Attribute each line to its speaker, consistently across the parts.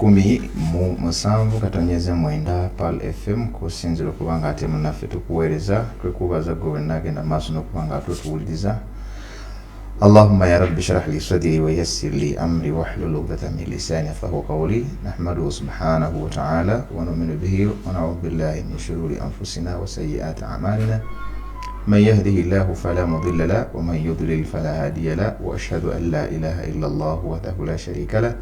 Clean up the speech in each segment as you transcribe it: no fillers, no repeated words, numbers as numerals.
Speaker 1: 107.9 PAL FM kusinzira okubanga ate munaffe tukuweereza twekubaza gwe wenagenda maaso n'okubanga ate otuwuliriza. Allahumma ya rabbi shrah li sadri wa yassir li amri wahlul 'uqdatan min lisani yafqahu qawli. Nahmaduhu subhanahu wa ta'ala wa nu'minu bihi wa na'udhu billahi min shururi anfusina wa sayyiati a'malina. من يهده الله فلا مضل له ومن يضلل فلا هادي له وأشهد أن لا إله إلا الله وحده لا شريك له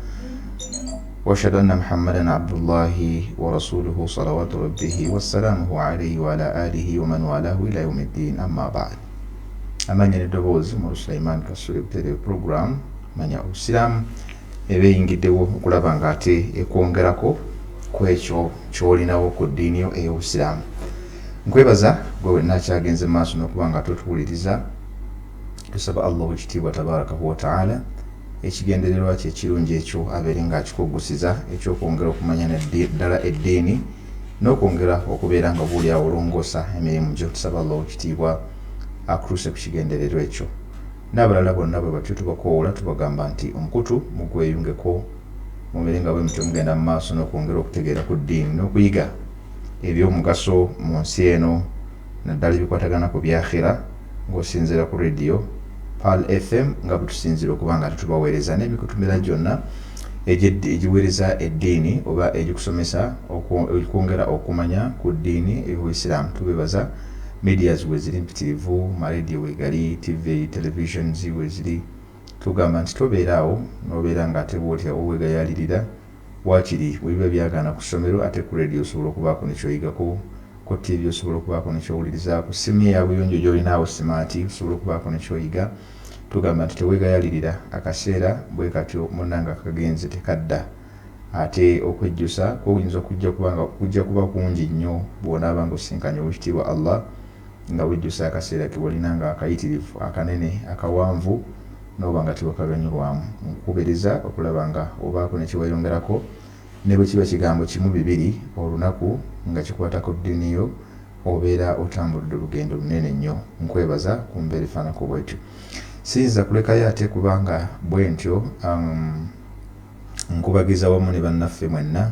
Speaker 1: وأشهد أن محمدا عبد الله ورسوله صلوات ربه والسلامه عليه وعلى آله ومن والاه إلى يوم الدين. أما بعد amanya nedobozi mu Sulaiman Kasule tele program manya Usilamu ebeyingiddewo okulaba nga ate ekwongerako kwekyo kyolinawo ku ddiini yo ey'Obusilamu. Nkwebaza gwe nakyagenze maaso n'okubanga totuwuliriza. Tusaba Allah ekitiibwa tabarakahu wa ta'ala ekigendererwa kye kirungi ekyo abeere nga akikugusiza ekyokwongera okumanya ddala eddiini n'okwongera okubeera nga buulyawo olongoosa emirimu gyo. Tusaba Allah ekitiibwa akutuuse ku kigendererwa ekyo. N'abalala bonna bwe batyo tubakoowoola tubagamba nti omukutu mugweyungeko mubeere nga bwe mutyo mugenda mu maaso n'okwongera okutegeera ku ddiini n'okuyiga ebyomugaso mu nsi eno naddala ebikwatagana ku byakhira ng'osinziira ku radio PAL FM nga bwetusinziira okuba nga tubaweereza n'emikutumira gyonna egiweereza eddiini oba egikusomesa okwongera okumanya ku ddiini ey'Obuisiraamu. Tubebaza medias we ziri mpitirivu, maradio we gali, TV, televisions we ziri. Tugamba nti tobeeraawo n'obeera nga ate bw'otya owegayalirira wakiri webiba byagana ku ssomero ate ku radio osobola okubaako neky'oyigako, ku TV osobola okubaako neky'owuliriza, ku simu yaabwe yonjo gy'olinaawo simaati osobola okubaako neky'oyiga. Tugamba nti tewegayalirira akaseera bwe katyo munnanga kagenze tekadda. Ate okwejjusa kuyinza kujja kuba kungi nnyo bw'onaaba ng'osinkanye owekitiibwa Allah nga wejjusa akaseera ke walinanga akayitirivu akanene akawanvu n'oba nga tewakaganyulwamu. Nkukubiriza okulaba nga obaako nekiweyongerako ne bwe kiba kigambo kimu bibiri olunaku nga kikwata ku ddiini yo obeera otambulidde olugendo lunene nnyo. Nkwebaza ku mbeera efaanako bwetyo. Siyinza kulekayo ate kubanga bwe ntyo nkubagiza wamu ne bannaffe mwenna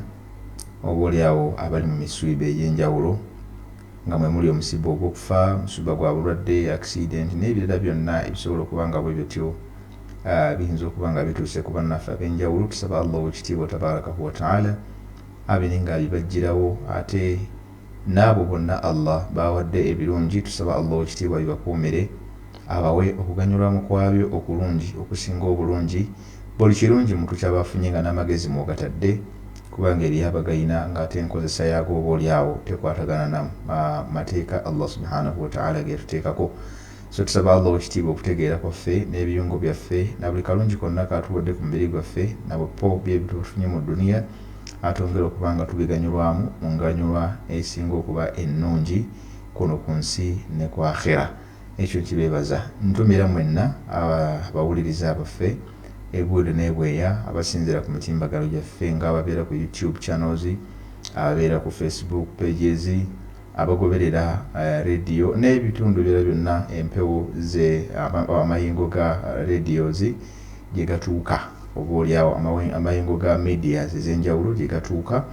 Speaker 1: oboolyawo abali mu miswiba egy'enjawulo nga mwe muli omusibo ogw'okufa, omusiba gwa bulwadde, accident n'ebirala byonna ebisobola okuba nga bwe bityo biyinza okuba nga bituuse ku bannaffe ab'enjawulo. Tusaba Allah ekitiibwa tabarakahu wa ta'ala abeere nga abibaggyirawo ate n'abo bonna Allah bawadde ebirungi. Tusaba Allah ekitiibwa bibakuumire abawe okuganyulwamu kwabyo okulungi okusinga obulungi. Buli kirungi muntu ky'abafunye nga n'amagezi mw'ogatadde kubanga eriyo abagayina ng'ate enkozesa yaago oboolyawo tekwatagana na mateeka Allah subhanahu wa ta'ala ge yatuteekako. So tusaba Allah ekitiibwa okutegeera kwaffe n'ebiyungo byaffe na buli kalungi konna katuwadde ku mubiri gwaffe na bwepo byetufunye mu duniya atongera okuba nga tubiganyulwamu mu nganyulwa esinga okuba ennungi kuno ku nsi ne ku akhira. Ekyo kibeebaza. Ntumira mwenna abawuliriza baffe egudde n'ebweya abasinzira ku mitimbagalo gyaffe ng'ababeera ku YouTube channels, ababeera ku Facebook pages, abagoberera radio n'ebitundu ebirala byonna empewo amayingo ga radios gye gatuuka oboolyawo amayingo ga medias ez'enjawulo gye gatuuka.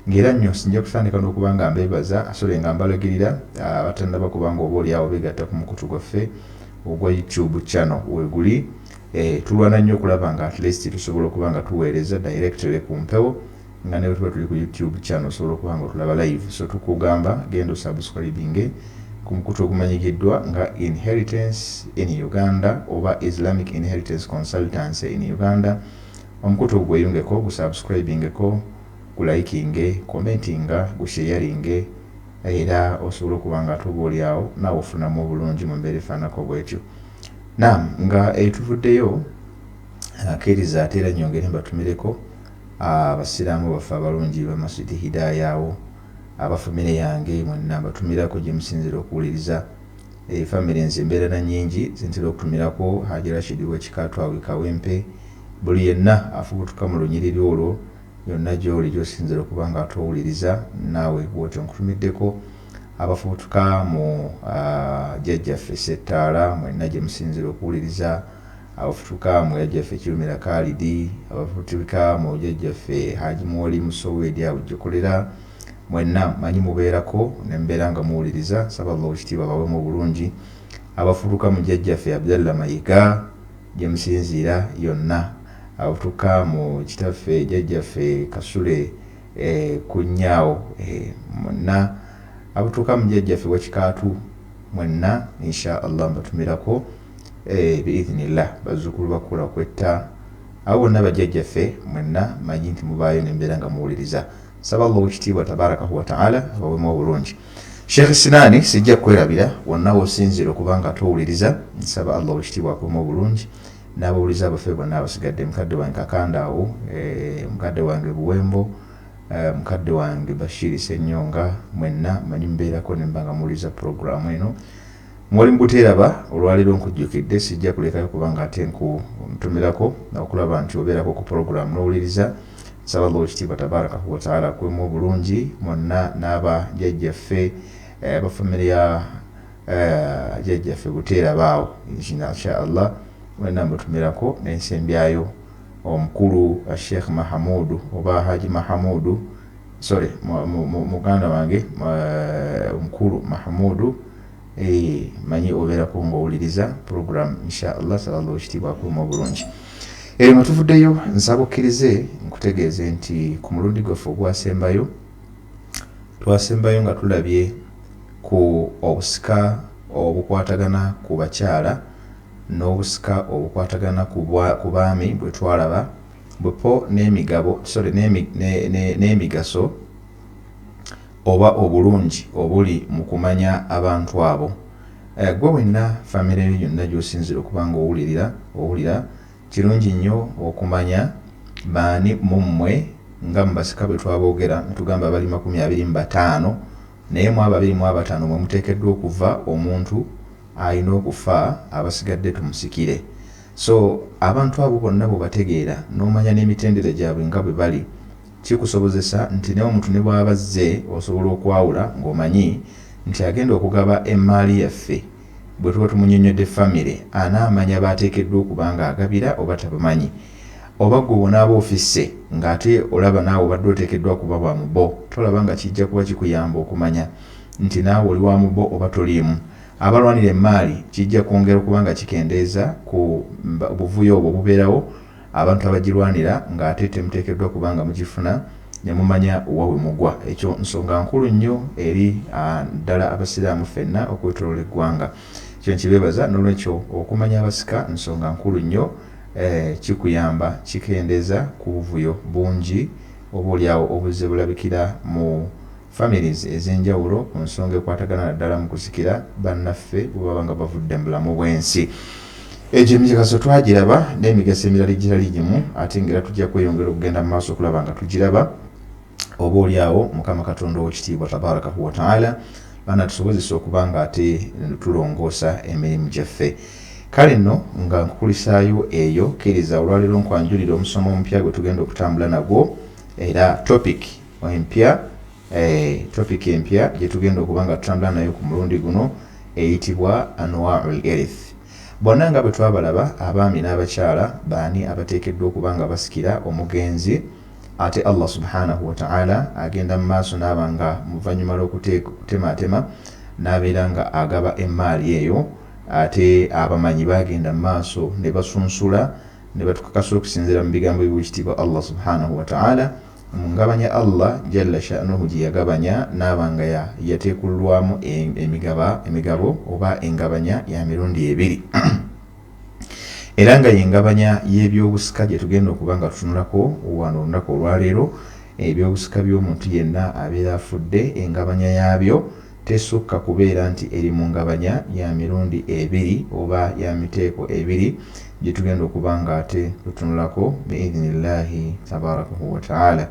Speaker 1: Ng'era nnyo sinja kutandika n'okuba nga mbeebaza asole nga mbalagirira abatannaba kuba nga oboolyawo beegatta ku mukutu gwaffe ogwa YouTube channel weguli. Tulwana nnyo okulaba nga at least tusobola okuba nga tuweereza directly ku mpewo nga ne tuba tuli ku YouTube channel osobola okuba nga tulaba live. So tukugamba genda osubscribinge ku mukutu ogumanyikiddwa nga Inheritance in Uganda oba Islamic Inheritance Consultancy in Uganda. Omukutu ogweyungeko gusubscribingeko, gulaikinge, commentinga, gusharinge era osobola okuba nga tuboolyawo naawe ofunamu obulungi mu mbeera efaanako bwetyo. Naam, nga etuvuddeyo akkiriza ate era nnyongere mbatumireko abasiraamu baffe abalungi ba Masjid Hidaya awo abafamire yange mwenna mbatumirako gye musinzira okuwuliriza. Famire nze embeera na nnyingi zintera okutumirako Haji Rashid w'ekikaatu awe Kawempe. Buli yenna afubutuka mu lunyiriri olwo yonna gy'oli gy'osinzira okuba nga atowuliriza naawe bw'otyo nkutumiddeko. Abafubutuka mu jjajjaffe Settaala mwenna gye musinzira okuwuliriza abafutuka mu yajjaffe Kirumira Khalidi, abafutuka mu yajjaffe Haji Mwoli Musowedi awujokolera, mwenna manyi mubeerako ne mbeera nga muwuliriza, saba Allah ekitiibwa bawe mu bulungi. Abafutuka mu jjajjaffe Abdallah Mayiga gye musinziira yonna, abafutuka mu kitaffe jjajjaffe Kasule Kunyaawo mwenna, abafutuka mu jjajjaffe Wakikaatu mwenna insha Allah mbatumirako biidhnillah bazzukulu bakula kwetta, abo bonna bajjajjaffe mwenna manyi nti mubaayo ne mbeera nga muwuliriza, saba Allah ekitiibwa tabarakahu wa ta'ala bawemu obulungi. Sheikh Sinani sijja kwerabira wonna wosinzira okubanga towuliriza, nsaba Allah ekitiibwa akuuma obulungi n'abawuliza abaffe bonna abasigadde, mukadde wange Kakandaawo, mukadde wange Buwembo, mukadde wange Bashiri Senyonga, mwenna manyi mbeerako ne mbanga muwuliriza programu eno. Mwali mbuteeraba olwaleero nkujjukidde, sijja kulekayo kubanga ate nkutumirako okulaba nti obeerako ku programu n'owuliriza. Nsaba Allah ekitiibwa tabarakahu wa ta'ala akuuma obulungi mwonna n'aba jjajjaffe abafamire ya jjajjaffe Buteerabaawo insha Allah mwenna mbatumirako n'ensembyayo omukulu Sheikh Mahamudu oba Haji Mahamudu, sorry muganda wange omukulu Mahamudu, manyi obeerako ng'owuliriza program insha Allah. Saba Allah ekitiibwa akuuma obulungi. Nga tuvuddeyo nsaba okkirize nkutegeeze nti ku mulundi gwaffe ogwasembayo twasembayo nga tulabye ku obusika obukwatagana ku bakyala n'obusika obukwatagana ku baami bwe twalaba bwepo n'emigabo n'emigaso oba obulungi obuli mu kumanya abantu abo. Gwe wenna famire yo yonna gy'osinzira okuba nga owulira kirungi nnyo okumanya baani mu mmwe nga mu basika bwe twaboogera netugamba bali 25 naye mu 25 mwe muteekeddwa okuva omuntu alina okufa abasigadde tumusikire. So abantu abo bonna bwe bategeera n'omanya n'emitendere gyabwe nga bwe bali, kikusobozesa nti naye omuntu ne bw'aba azze osobola okwawula ng'omanyi nti agenda okugaba emmaali yaffe bwe tuba tumunyonnyodde famire anaamanya baateekeddwa okuba nga agabira oba tabamanyi, oba gwe bonaaba ofisse ng'ate olaba naawe obadde oteekeddwa kuba bwa mubo, tolaba nga kijja kuba kikuyamba okumanya nti naawe oli wa mubo oba toliimu. Abalwanira emmaali kijja kwongera okuba nga kikendeeza ku buvuyo obwo obubeerawo abantu abagirwanira ng'ate temuteekeddwa kuba nga mugifuna ne mumanya wawe mugwa. Ekyo nsonga nkulu nnyo eri ddala abasiraamu ffenna okwetoloola eggwanga. Kyo nkibeebaza, n'olwekyo okumanya abasika nsonga nkulu nnyo, kikuyamba kikendeeza ku buvuyo bungi oboolyawo obuzze bulabikira mu families ez'enjawulo ku nsonga ekwatagana naddala mu kusikira bannaffe bwe baba nga bavudde mu bulamu bw'ensi. Egyo emigaso twagiraba n'emigaso emirala egitali gimu, ate ngera tujja kweyongera okugenda mu maaso okulaba nga tugiraba. Oboolyawo Mukama Katonda ow'ekitiibwa tabarakahu wa ta'ala banatusobozesa okuba nga ate tulongoosa emirimu gyaffe. Kale nno nga nkukulisaayo eyo, kkiriza olwaleero nkwanjulira omusomo omupya gwe tugenda okutambula nagwo, era topic empya gye tugenda okuba nga tutambula nayo ku mulundi guno eyitibwa Anwa'ul Irith. Bonna nga bwe twabalaba abaami n'abakyala baani abateekeddwa okuba nga basikira omugenzi, ate Allah subhanahu wa ta'ala agenda mu maaso n'aba nga muvannyuma lw'okutemaatema n'abeera nga agaba emmaali eyo, ate abamanyi bagenda mu maaso ne basunsula ne batukakasa okusinziira mu bigambo by'ekitiibwa Allah subhanahu wa ta'ala mu ngabanya Allah jalla sha'nuhu gye yagabanya n'aba nga yateekullwamu emigabo oba engabanya ya mirundi ebiri. Era nga yengabanya y'ebyobusika gye tugenda okuba nga tutunulako wano olunaku olwaleero, ebyobusika by'omuntu yenna abeera afudde, engabanya yaabyo tesukka kubeera nti eri mu ngabanya ya mirundi ebiri oba ya miteeko ebiri gye tugenda okuba nga ate tutunulako biidhnillahi tabarakahu wa ta'ala.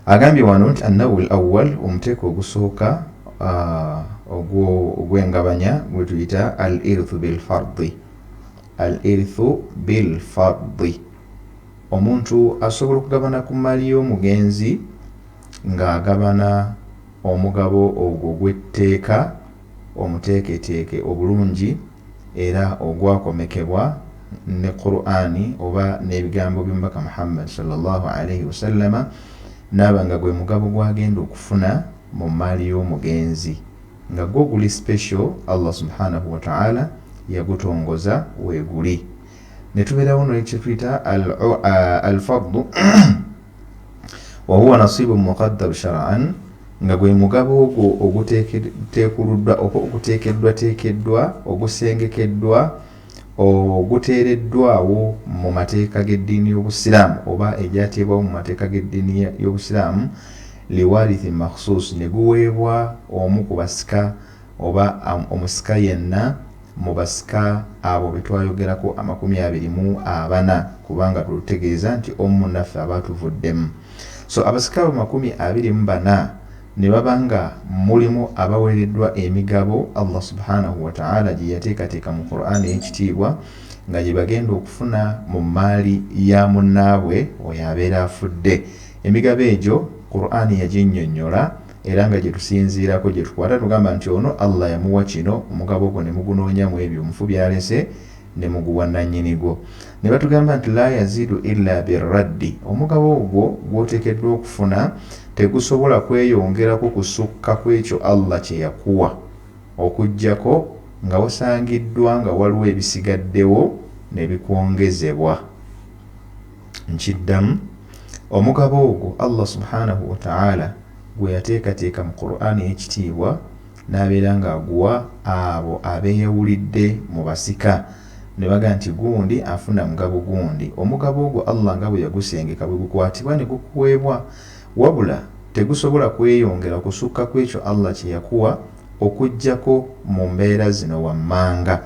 Speaker 1: Agambye wano nti annawul awwal, omuteeko ogusooka ogw'engabanya gwe tuyita al-irithu bil-fardi. Al-irithu bil-fardi, omuntu asobola okugabana ku mali y'omugenzi ng'agabana omugabo ogwo gw'etteeka omuteeketeeke obulungi era ogwakomekebwa ne Qur'ani oba n'ebigambo by'omubaka Muhammad sallallahu alayhi wasallama nabanga gwe mugabo gwagenda okufuna mu maali y'omugenzi nga gwo guli special. Allah subhanahu wa ta'ala yagutongoza weguli. Netubeerawo n'ekyo tuyita al-fadlu wa huwa nasibu muqaddar shar'an, nga gwe mugabo ogwo oguteekeddwa ogusengekeddwa oguteereddwawo mu mateeka g'eddiini y'Obusiraamu oba egyateebwawo mu mateeka g'eddiini y'Obusiraamu liwarithi makhsus, ne guweebwa omu ku basika oba omusika yenna mu basika abo betwayogerako 24 kubanga tutegeeza nti omu naffe abatuvuddemu. So abasika abo 24 ne babanga mulimu abaweereddwa emigabo Allah subhanahu wa ta'ala gye yateekateeka mu Qur'ani ekitiibwa nga gye bagenda okufuna mu maali ya munnaabwe oyo abeera afudde. Emigabo egyo Qur'ani yaginnyonnyola era nga gye tusinziirako gye tukwata tugamba nti ono Allah yamuwa kino, omugabo gwo ne mugunoonya mu ebyo omufu byalese ne muguwa nannyinigwo. Ne batugamba nti la yazidu illa birraddi, omugabo ogwo gw'oteekeddwa okufuna tegusobola kweyongerako kusukka ku ekyo Allah kye yakuwa, okuggyako nga wasangiddwa nga waliwo ebisigaddewo ne bikwongezebwa. Nkiddamu, omugabo ogwo Allah subhanahu wa ta'ala gwe yateekateeka mu Qur'ani ekitiibwa n'abeera ng'aguwa abo abeeyawulidde mu basika, ne baga nti gundi afuna mugabo gundi. Omugabo ogwo Allah nga bwe yagusengeka bwe gukwatibwa ne gukuweebwa, wabula tegusobola kweyongera kusukka ku ekyo Allah kye yakuwa okuggyako mu mbeera zino wammanga.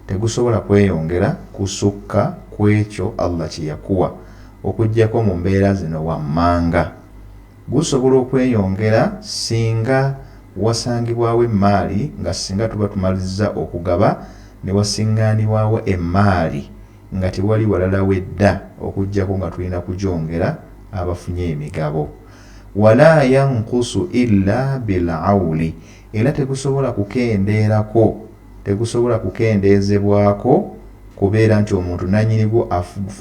Speaker 1: Tegusobola kweyongera kusukka ku ekyo Allah kye yakuwa okuggyako mu mbeera zino wammanga. Gusobola okweyongera singa wasangibwawo emaali, nga singa tuba tumaliriza okugaba ne wasingaanibwawo emaali nga tewali walala wedda okuggyako nga tulina kugyongera abafunye emigabo. Wala yanqusu illa bil'awli, era tegusobola kukendeerako, tegusobola kukendeezebwako kubeera nti omuntu nannyinigwo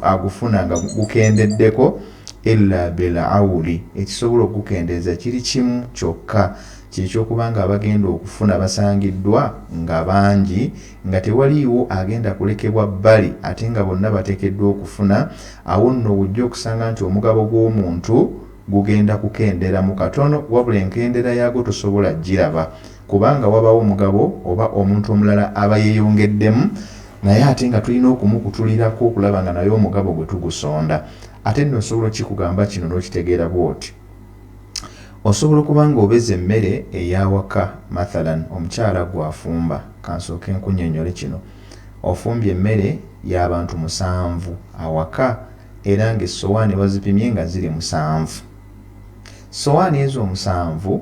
Speaker 1: agufuna nga gukendeddeko illa bil'awli. Ekisobola okukendeeza kiri kimu kyokka, kyekyokuba abagenda okufuna basangiddwa nga bangi nga tewaliiwo agenda kulekebwa bbali ate nga bonna bateekeddwa okufuna. Awo nno ojja okusanga nti omugabo gw'omuntu gugenda kukendeera mu katono, wabula enkendera yaago tosobola giraba kubanga wabawo omugabo oba omuntu omulala aba yeeyongeddemu, naye ate nga tulina okumukutulirako okulaba nga naye omugabo gwe tugusonda. Ate nno osobola kikugamba kino n'okitegeera bw'oti. Osobola okuba nga obeza emmere ey'awaka, mathalan omukyala gw'afumba, kansooke nkunnyonnyole kino, ofumbye emmere y'abantu 7 awaka era ng'essowaani wazipimye nga ziri 7. Sowaani ezo 7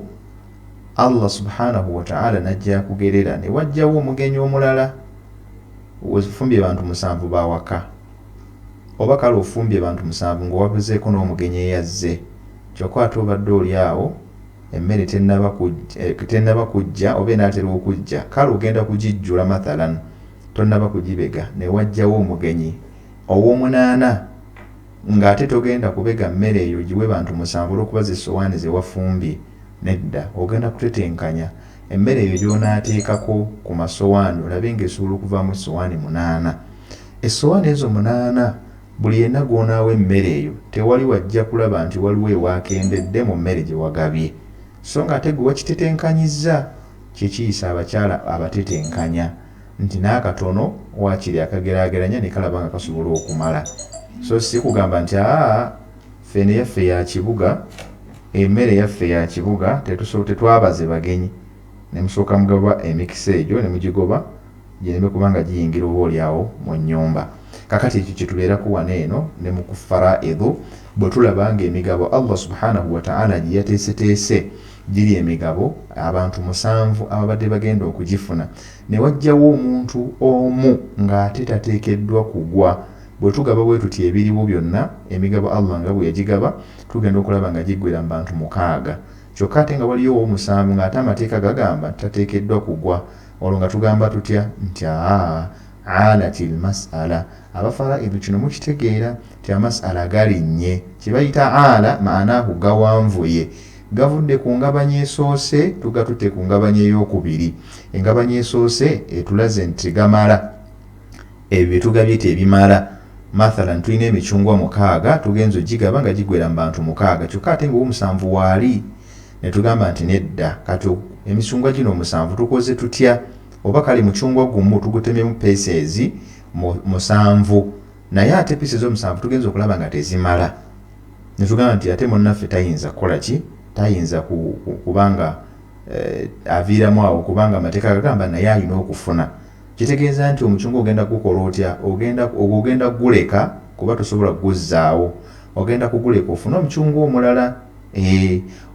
Speaker 1: Allah subhanahu wa ta'ala najja kugerera ne wajjawo omugenyi omulala. Ofumbye abantu 7 bawaka, oba kale ofumbye abantu 7 ng'owabuzeeko n'omugenyi eyazze, kyokka ate obadde oli awo emmere tennaba kujja oba enaatera okujja, kale ogenda kugijjula mathalan tonnaba kugibega ne wajjawo omugenyi ow'omunaana ng'ate togenda kubega mmere eyo giwe bantu 7 olw'okuba ze sowaani ze wafumbye. Nedda, ogenda kutetenkanya emmere eyo gy'onaateekako ku masowaani olabe ng'esobola okuvaamu essowaani 8. Essowaani ezo 8 buli yenna gw'onaawa emmere eyo tewali wajja kulaba nti waliwo ewakendedde mu mmere gye wagabye, so nga ate gwe wakitetenkanyizza. Kikiyisa abakyala abatetenkanya nti n'akatono waakiri akageraageranya ne kalaba nga kasobola okumala. So si kugamba nti ffene yaffe ya kibuga, emmere yaffe ya kibuga, tetwabaze bagenyi ne musooka mugaba emikisa egyo ne mugigoba gye kubanga giyingira oba oliawo mu nnyumba. Kakati ekyo kyetubeerako wano eno ne mu kufaraidu bwe tulaba nga emigabo Allah subhanahu wa ta'ala gye yateeseteese giri emigabo abantu 7 ababadde bagenda okugifuna, ne wajjawo omuntu omu ng'ate tateekeddwa kugwa. Bwe tugaba bwe tuti ebiriwo byonna emigabo Allah nga bwe yagigaba tugenda okulaba nga giggwera mu bantu 6, kyokka ate nga waliyo ow'omusanvu ng'ate amateeka gagamba tateekeddwa kugwa. Olwo nga tugamba tutya nti alatil mas'ala abafaraidi kino mukitegeera ti amas'ala galinnye kibayita ala maanahu gawanvuye gavudde ku ngabanya esoose tugatutte ku ngabanya ey'okubiri engabanya esoose etulaze nti gamala ebyo tugabye ebimala mathalan tulina emicungwa 6 tugenza ogigaba nga gigwera mu bantu 6 kyokka ate ng'omusanvu waali ne tugamba nti nedda kati emicungwa gino 7 tukoze tutya oba kale mucungwa gumu tugutemyemu pieces 7 naye ate pieces zo7 tugenza okulaba nga tezimala ne tugamba nti ate munnaffe tayinza kukola ki tayinza kubanga aviiramu awo kubanga amateeka agagamba naye alina okufuna kitegeeza nti omucungwa ogenda gukola otya ogenda guleka kuba tosobola guzzaawo ogenda kuguleka ofuna omucungwa omulala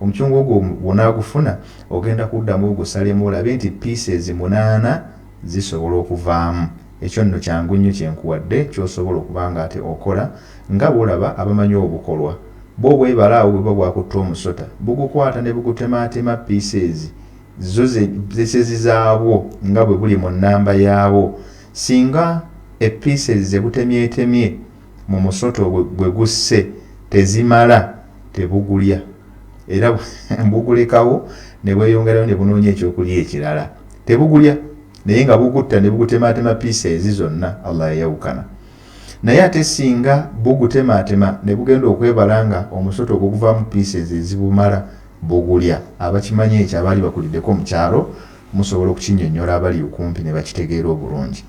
Speaker 1: omucungwa ogwo bw'onaagufuna ogenda kuddamu ogusalemu olabe nti pieces 8 zisobola okuvaamu ekyo nno kyangu nnyo kyenkuwadde kyosobola okubanga ate okola nga bw'olaba abamanyi obukolwa bo bwebalaawo bweba bwakutta omusota bugukwata ne bugutemaatema pieces zo zesezizaabwo nga bwe buli mu nnamba yaabwo singa pieces zebutemyetemye mu musoto bwe gusse tezimala tebugulya era bugulekawo ne bweyongerayo ne bunoonya ekyokulya ekirala tebugulya naye nga bugutta ne bugutemaatema pieces zonna Allah yayawukana naye ate singa bugutemaatema ne bugenda okwebala nga omusoto oguvaamu pieces ezibumala bugulya abakimanyi ekyo abaali bakuliddeko mu kyalo musobola okukinnyonnyola abali okumpi ne bakitegeera obulungi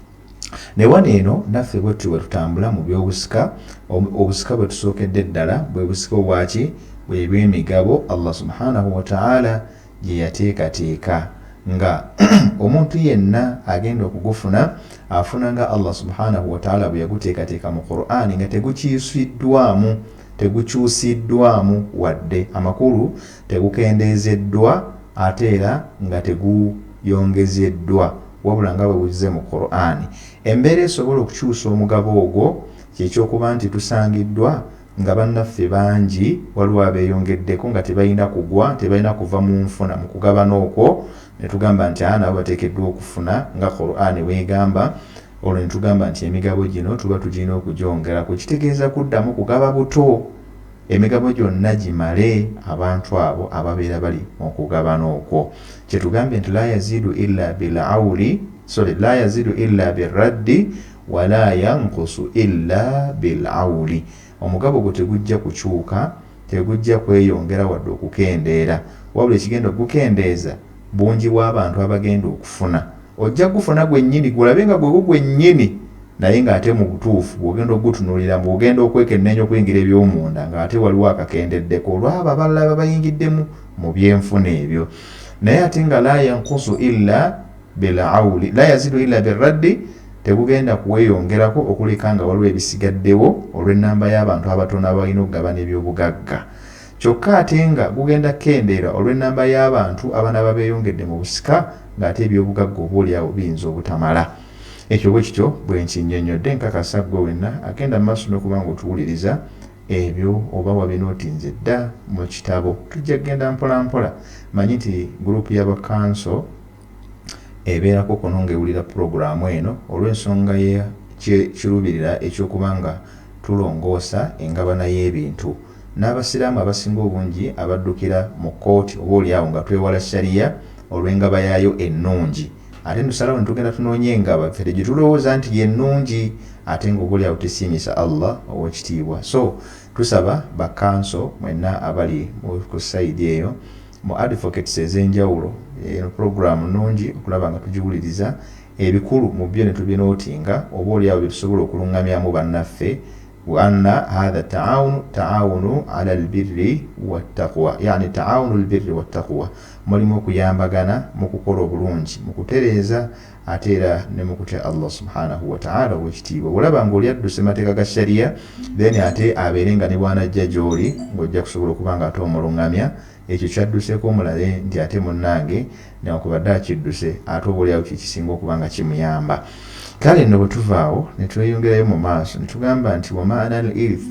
Speaker 1: ne wano eno naffe bwe tutambula mu byobusika obusika bwe tusookedde ddala bwe busika obwaki bwe bw'emigabo Allah subhanahu wa ta'ala gye yateekateeka nga omuntu yenna agenda okugufuna afuna nga Allah subhanahu wa ta'ala bwe yaguteekateeka mu Qur'an nga tegukyusiddwamu wadde amakulu tegukendeezeddwa ate era nga teguyongezeddwa wabula nga bwe buzize mu Qur'an embeera esobola okukyusa omugabo ogwo kyekyokuba nti tusangiddwa nga bannaffe bangi waliwo abeeyongeddeko nga tebalina kugwa tebalina kuva mu nfuna mu kugabana okwo ne tugamba nti nabo bateekeddwa okufuna nga Qur'an bw'egamba olwo ne tugamba nti emigabo gino tuba tugirina okugyongera ku kitegeeza kuddamu kugaba buto emigabo gyonna gimale abantu abo ababeera bali mu kugabana okwo kyetugambye nti la yazidu illa birraddi wala yanqusu illa bilawuli omugabo gwo tegujja kukyuka tegujja kweyongera wadde okukendeera wabula ekigenda okukendeeza bungi bw'abantu abagenda okufuna ojja kufuna gwennyini gulabe nga gwegwo gwennyini naye ng'ate mu butuufu bw'ogenda okugutunuulira bw'ogenda okwekenneenya okuyingira eby'omunda ng'ate waliwo akakendeddeko olwabo abalala babayingiddemu mu byenfuna ebyo naye ate nga la yanqusu illa bilawuli la yazidu illa birraddi tegugenda kuweyongerako okuleka nga waliwo ebisigaddewo olw'ennamba y'abantu abatono abalina okugabana ebyobugagga kyokka ate nga gugenda kendeera olw'ennamba y'abantu abaana beeyongedde mu busika ng'ate ebyobugagga obaolyawo biyinza obutamala ekyo bwe kityo bwe nkinnyonnyodde nkakasa ggwe wenna agenda mu maaso n'okuba nga otuwuliriza ebyo oba wabinootinze dda mu kitabo tujja kgenda mpola mpola manyi nti gurupu y'abakanso ebeerako kuno ng'ewulira puroguramu eno olw'ensonga kirubirira ekyokuba nga tulongoosa engabana y'ebintu n'abasiraamu abasinga obungi abaddukira mu kooti oba oliawo nga twewala shariya olw'engaba yaayo ennungi ate ntusalawo netugenda tunoonya engaba ffe tegitulowooza nti yennungi ate nga oba oliawo tesiimisa Allah ow'ekitiibwa so tusaba bakanso mwenna abali ku sayidi eyo mu advocates ez'enjawulo eno puroguramu nnungi okulaba nga tugiwuliriza ebikulu mu byo ne tubinootinga oba oliawo bye tusobola okuluŋŋamyamu bannaffe وأن هذا تعاون على البر والتقوى يعني تعاون البر والتقوى mulimu okuyambagana mu kukola obulungi mu kutereeza ate era ne mu kutya Allah subhanahu wa ta'ala ow'ekitiibwa olaba ng'oli adduse mateeka ga shariya then ate abeere nga ne bw'anajja gy'oli ng'ojja kusobola okuba nga ate omuluŋŋamya ekyo kyadduseeko omulabe nti ate munnange newankubadde akidduse ate oba oliawo kyekisinga okuba nga kimuyamba kale nno bwe tuvaawo ne tweyongerayo mu maaso ne tugamba nti wamaana al irith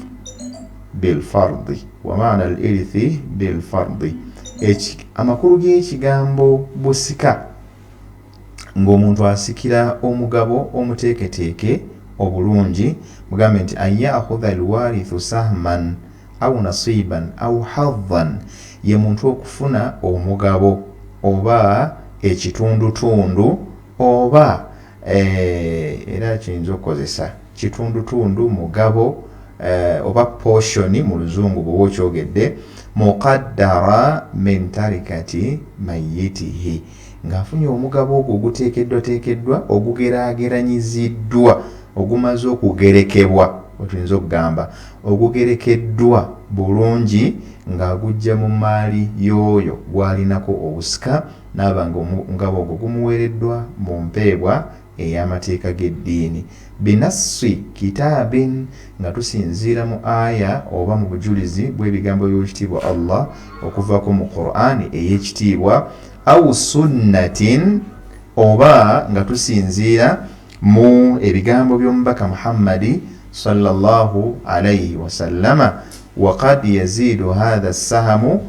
Speaker 1: bilfardi amakulu g'ekigambo busika ng'omuntu asikira omugabo omuteeketeeke obulungi mugambe nti an ya'khudha alwarithu sahman au nasiban au hadhan, ye muntu okufuna omugabo oba ekitundutundu oba era kiyinza okukozesa kitundutundu mugabo oba portion mu luzungu bw'oba okyogedde muqaddara min tarikati mayitihi, ng'afunye omugabo ogwo oguteekeddwa ogugeraageranyiziddwa ogumaze okugerekebwa otuyinza okugamba ogugerekeddwa bulungi ng'agujja mu maali y'oyo gwalinako obusika n'aba nga omugabo ogwo gumuweereddwa mu mpeebwa ey'amateeka g'eddiini binassi kitaabin, nga tusinziira mu aya oba mu bujulizi bw'ebigambo by'ekitiibwa Allah okuvaako mu Qur'ani ey'ekitiibwa au sunnatin, oba nga tusinziira mu ebigambo by'omubaka Muhammadi sallallahu alayhi wasallama waqad yazidu hadha sahamu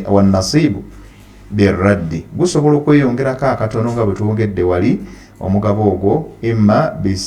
Speaker 1: wannasibu birraddi, gusobola okweyongerako akatono nga bwe twogedde wali omugabo ogwo imma